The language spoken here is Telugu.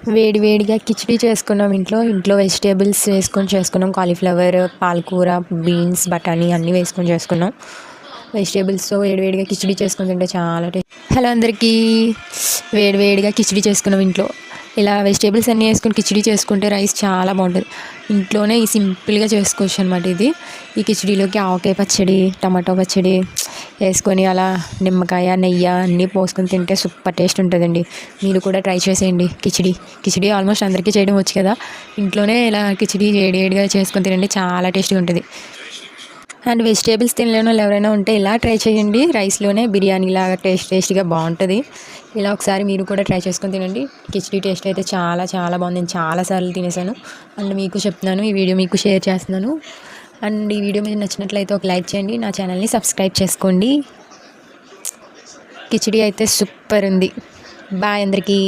వేడి వేడిగా కిచిడి చేసుకున్నాం ఇంట్లో వెజిటేబుల్స్ వేసుకొని చేసుకున్నాం. కాలీఫ్లవర్, పాలకూర, బీన్స్, బఠానీ అన్నీ వేసుకొని చేసుకున్నాం. వెజిటేబుల్స్తో వేడివేడిగా కిచిడి చేసుకొని తింటే చాలా హలో అందరికీ, వేడివేడిగా కిచిడి చేసుకున్నాం ఇంట్లో. ఇలా వెజిటేబుల్స్ అన్నీ వేసుకొని కిచిడి చేసుకుంటే రైస్ చాలా బాగుంటుంది. ఇంట్లోనే ఈ సింపుల్గా చేసుకోవచ్చు అనమాట. ఈ కిచిడీలోకి ఆవకాయ పచ్చడి, టమాటో పచ్చడి వేసుకొని అలా నిమ్మకాయ, నెయ్యి అన్నీ పోసుకొని తింటే సూపర్ టేస్ట్ ఉంటుందండి. మీరు కూడా ట్రై చేసేయండి. కిచిడి ఆల్మోస్ట్ అందరికీ చేయడం వచ్చు కదా. ఇంట్లోనే ఇలా కిచిడి వేడివేడిగా చేసుకొని తినండి, చాలా టేస్టీగా ఉంటుంది. అండ్ వెజిటేబుల్స్ తినలేని వాళ్ళు ఎవరైనా ఉంటే ఇలా ట్రై చేయండి. రైస్లోనే బిర్యానీలాగా టేస్టీగా బాగుంటుంది. ఇలా ఒకసారి మీరు కూడా ట్రై చేసుకొని తినండి. కిచిడి టేస్ట్ అయితే చాలా చాలా బాగుంది. నేను చాలాసార్లు తినేసాను. అండ్ మీకు చెప్తున్నాను, ఈ వీడియో మీకు షేర్ చేస్తున్నాను. అండ్ ఈ వీడియో మీకు నచ్చినట్లయితే ఒక లైక్ చేయండి, నా ఛానల్ని సబ్స్క్రైబ్ చేసుకోండి. కిచిడి అయితే సూపర్ ఉంది. బాయ్ అందరికీ.